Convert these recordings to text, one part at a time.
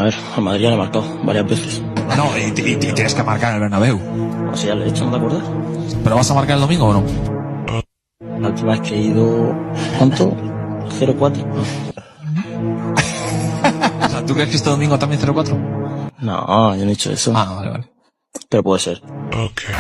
A ver, al Madrid ya le he marcado varias veces. No, y tienes que marcar en el Bernabéu. O sea, ya lo he hecho, ¿no te acuerdas? ¿Pero vas a marcar el domingo o no? La última vez que he ido... ¿Cuánto? 0-4. O sea, ¿tú crees que este domingo también 0-4? No, yo no he dicho eso. Ah, vale. Pero puede ser. Okay.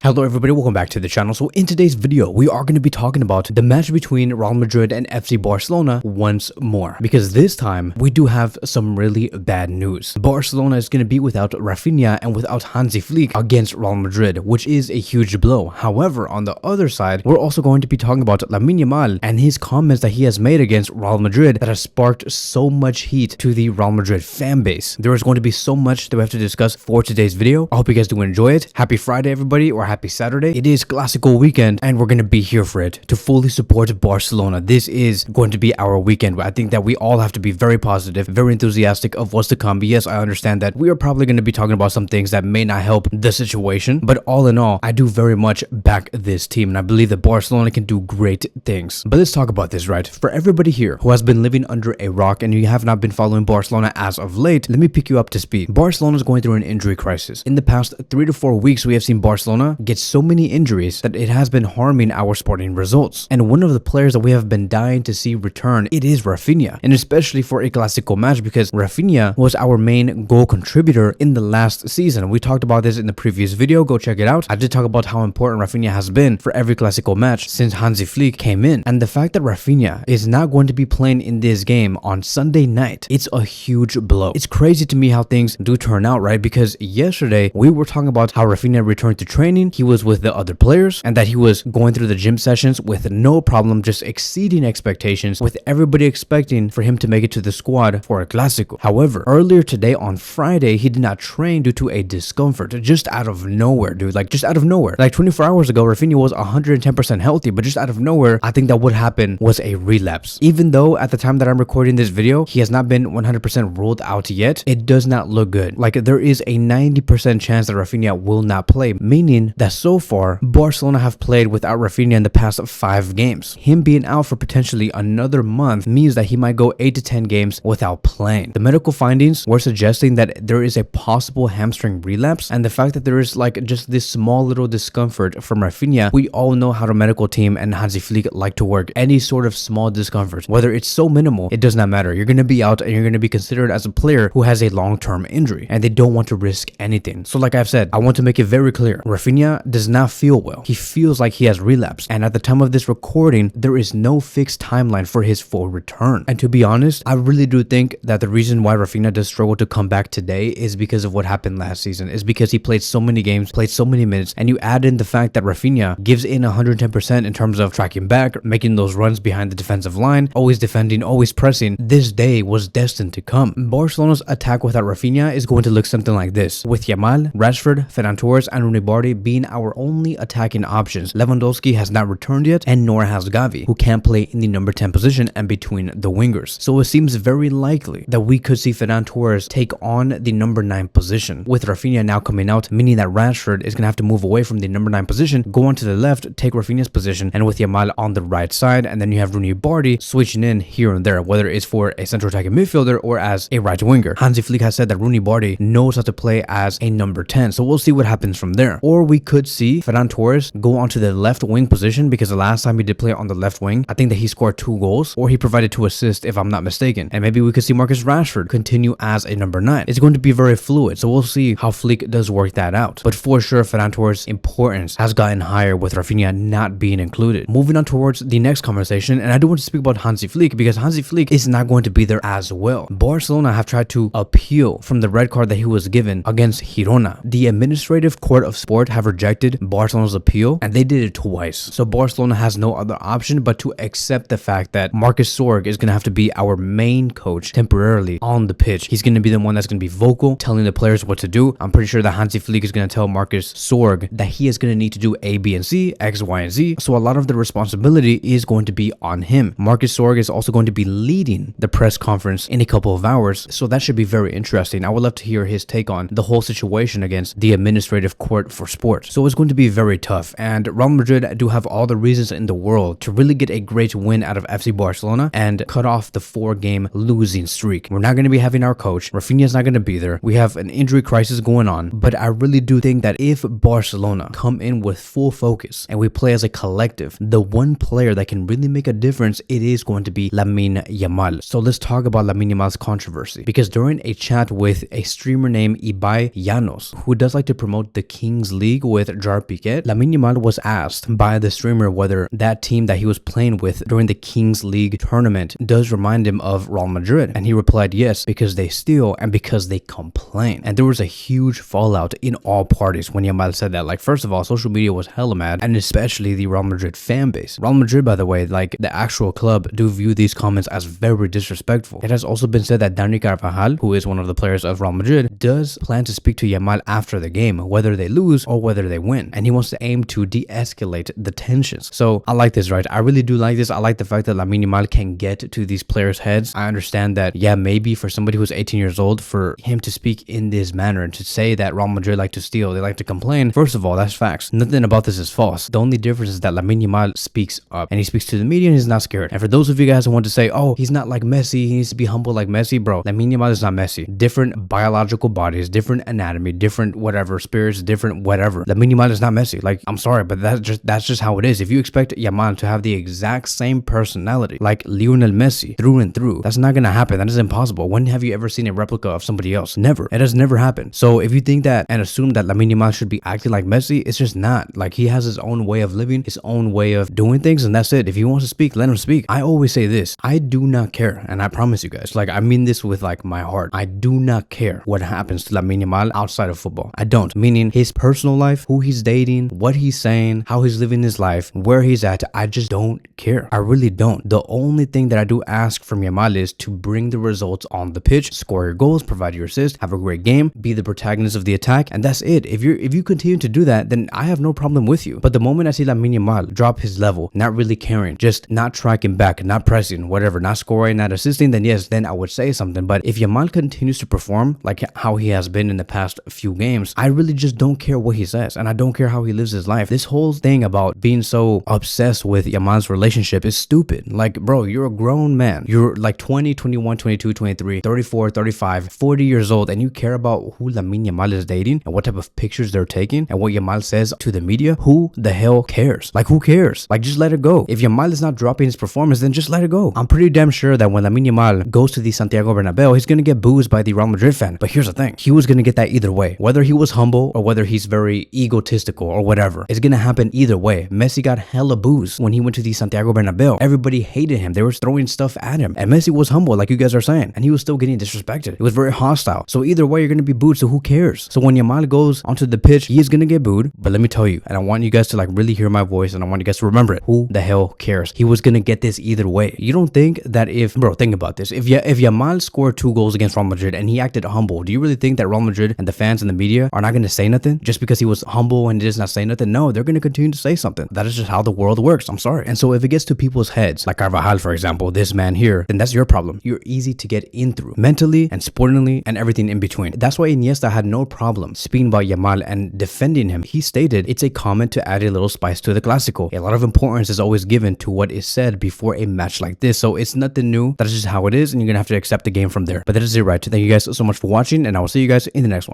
Hello everybody, welcome back to the channel. So in today's video, we are going to be talking about the match between Real Madrid and FC Barcelona once more. Because this time, we do have some really bad news. Barcelona is going to be without Raphinha and without Hansi Flick against Real Madrid, which is a huge blow. However, on the other side, we're also going to be talking about Lamine Yamal and his comments that he has made against Real Madrid that has sparked so much heat to the Real Madrid fan base. There is going to be so much that we have to discuss for today's video. I hope you guys do enjoy it. Happy Friday, everybody, or happy Saturday. It is Clásico weekend and we're going to be here for it to fully support Barcelona. This is going to be our weekend. I think that we all have to be very positive, very enthusiastic of what's to come. But yes, I understand that we are probably going to be talking about some things that may not help the situation. But all in all, I do very much back this team and I believe that Barcelona can do great things. But let's talk about this, right? For everybody here who has been living under a rock and you have not been following Barcelona as of late, let me pick you up to speed. Barcelona is going through an injury crisis. In the past 3 to 4 weeks, we have seen Barcelona get so many injuries that it has been harming our sporting results. And one of the players that we have been dying to see return, it is Raphinha. And especially for a Clásico match because Raphinha was our main goal contributor in the last season. We talked about this in the previous video. Go check it out. I did talk about how important Raphinha has been for every Clásico match since Hansi Flick came in. And the fact that Raphinha is not going to be playing in this game on Sunday night, it's a huge blow. It's crazy to me how things do turn out, right? Because yesterday we were talking about how Raphinha returned to training. He was with the other players and that he was going through the gym sessions with no problem, just exceeding expectations, with everybody expecting for him to make it to the squad for a Clásico. However, earlier today on Friday, he did not train due to a discomfort just out of nowhere, dude. Like just out of nowhere. Like 24 hours ago, Raphinha was 110% healthy, but just out of nowhere, I think that what happened was a relapse. Even though at the time that I'm recording this video, he has not been 100% ruled out yet, it does not look good. Like there is a 90% chance that Raphinha will not play, meaning that so far, Barcelona have played without Raphinha in the past 5 games. Him being out for potentially another month means that he might go 8 to 10 games without playing. The medical findings were suggesting that there is a possible hamstring relapse, and the fact that there is like just this small little discomfort from Raphinha, we all know how the medical team and Hansi Flick like to work any sort of small discomfort. Whether it's so minimal, it does not matter. You're going to be out and you're going to be considered as a player who has a long-term injury, and they don't want to risk anything. So like I've said, I want to make it very clear. Raphinha does not feel well. He feels like he has relapsed, and at the time of this recording, there is no fixed timeline for his full return. And to be honest, I really do think that the reason why Raphinha does struggle to come back today is because of what happened last season. Is because he played so many games, played so many minutes, and you add in the fact that Raphinha gives in 110% in terms of tracking back, making those runs behind the defensive line, always defending, always pressing. This day was destined to come. Barcelona's attack without Raphinha is going to look something like this, with Yamal, Rashford, Ferran Torres, and Roony Bardghji being our only attacking options. Lewandowski has not returned yet, and nor has Gavi, who can play in the number 10 position and between the wingers. So it seems very likely that we could see Ferran Torres take on the number 9 position, with Raphinha now coming out, meaning that Rashford is going to have to move away from the number 9 position, go on to the left, take Raphinha's position, and with Yamal on the right side, and then you have Roony Bardghji switching in here and there, whether it's for a central attacking midfielder or as a right winger. Hansi Flick has said that Roony Bardghji knows how to play as a number 10, so we'll see what happens from there. Or we could see Ferran Torres go onto the left wing position, because the last time he did play on the left wing, I think that he scored 2 goals, or he provided 2 assists if I'm not mistaken. And maybe we could see Marcus Rashford continue as a number 9. It's going to be very fluid, so we'll see how Flick does work that out. But for sure, Ferran Torres' importance has gotten higher with Raphinha not being included. Moving on towards the next conversation, and I do want to speak about Hansi Flick because Hansi Flick is not going to be there as well. Barcelona have tried to appeal from the red card that he was given against Girona. The administrative court of sport have rejected Barcelona's appeal, and they did it twice. So Barcelona has no other option but to accept the fact that Marcus Sorg is going to have to be our main coach temporarily on the pitch. He's going to be the one that's going to be vocal, telling the players what to do. I'm pretty sure that Hansi Flick is going to tell Marcus Sorg that he is going to need to do A, B, and C, X, Y, and Z. So a lot of the responsibility is going to be on him. Marcus Sorg is also going to be leading the press conference in a couple of hours, so that should be very interesting. I would love to hear his take on the whole situation against the administrative court for sport. court. So it's going to be very tough, and Real Madrid do have all the reasons in the world to really get a great win out of FC Barcelona and cut off the 4-game losing streak. We're not going to be having our coach. Raphinha's not going to be there. We have an injury crisis going on, but I really do think that if Barcelona come in with full focus and we play as a collective, the one player that can really make a difference, it is going to be Lamine Yamal. So let's talk about Lamine Yamal's controversy, because during a chat with a streamer named Ibai Llanos, who does like to promote the Kings League with Jar Piquet, Lamine Yamal was asked by the streamer whether that team that he was playing with during the Kings League tournament does remind him of Real Madrid, and he replied yes, because they steal and because they complain. And there was a huge fallout in all parties when Yamal said that. Like, first of all, social media was hella mad, and especially the Real Madrid fan base. Real Madrid, by the way, like the actual club, do view these comments as very disrespectful. It has also been said that Dani Carvajal, who is one of the players of Real Madrid, does plan to speak to Yamal after the game, whether they lose or whether they win, and he wants to aim to de-escalate the tensions. So I like this, right? I really do like this. I like the fact that Lamine Yamal can get to these players' heads. I understand that, yeah, maybe for somebody who's 18 years old, for him to speak in this manner and to say that Real Madrid like to steal, they like to complain, first of all, that's facts. Nothing about this is false. The only difference is that Lamine Yamal speaks up, and he speaks to the media, and he's not scared. And for those of you guys who want to say, oh, he's not like Messi, he needs to be humble like Messi, bro, Lamine Yamal is not Messi. Different biological bodies, different anatomy, different whatever, spirits, different whatever. Lamine Yamal is not Messi. Like, I'm sorry, but that's just how it is. If you expect Yamal to have the exact same personality like Lionel Messi through and through, that's not gonna happen. That is impossible. When have you ever seen a replica of somebody else? Never. It has never happened. So if you think that and assume that Lamine Yamal should be acting like Messi, it's just not. Like, he has his own way of living, his own way of doing things, and that's it. If he wants to speak, let him speak. I always say this, I do not care, and I promise you guys, like, I mean this with like my heart, I do not care what happens to Lamine Yamal outside of football. I don't. Meaning his personal life, who he's dating, what he's saying, how he's living his life, where he's at, I just don't care. I really don't. The only thing that I do ask from Yamal is to bring the results on the pitch, score your goals, provide your assists, have a great game, be the protagonist of the attack, and that's it. If you continue to do that, then I have no problem with you. But the moment I see Lamine Yamal drop his level, not really caring, just not tracking back, not pressing, whatever, not scoring, not assisting, then yes, then I would say something. But if Yamal continues to perform like how he has been in the past few games, I really just don't care what he says, and I don't care how he lives his life. This whole thing about being so obsessed with Yamal's relationship is stupid. Like, bro, you're a grown man. You're like 20, 21, 22, 23, 34, 35, 40 years old, and you care about who Lamine Yamal is dating and what type of pictures they're taking and what Yamal says to the media? Who the hell cares? Like, who cares? Like, just let it go. If Yamal is not dropping his performance, then just let it go. I'm pretty damn sure that when Lamine Yamal goes to the Santiago Bernabéu, he's gonna get booed by the Real Madrid fan. But here's the thing, he was gonna get that either way. Whether he was humble or whether he's very egotistical or whatever, it's gonna happen either way. Messi got hella boos when he went to the Santiago Bernabéu. Everybody hated him. They were throwing stuff at him. And Messi was humble, like you guys are saying, and he was still getting disrespected. It was very hostile. So either way, you're gonna be booed, so who cares? So when Yamal goes onto the pitch, he is gonna get booed. But let me tell you, and I want you guys to like really hear my voice, and I want you guys to remember it. Who the hell cares? He was gonna get this either way. You don't think that if, bro, think about this. If Yamal scored 2 goals against Real Madrid and he acted humble, do you really think that Real Madrid and the fans and the media are not gonna say nothing just because he was humble and does not say nothing? No, they're gonna continue to say something. That is just how the world works. I'm sorry. And so if it gets to people's heads, like Carvajal, for example, this man here, then that's your problem. You're easy to get in through mentally and sportingly and everything in between. That's why Iniesta had no problem speaking about Yamal and defending him. He stated it's a comment to add a little spice to the Clásico. A lot of importance is always given to what is said before a match like this. So it's nothing new. That's just how it is, and you're gonna have to accept the game from there. But that is it, right? Thank you guys so much for watching, and I will see you guys in the next one.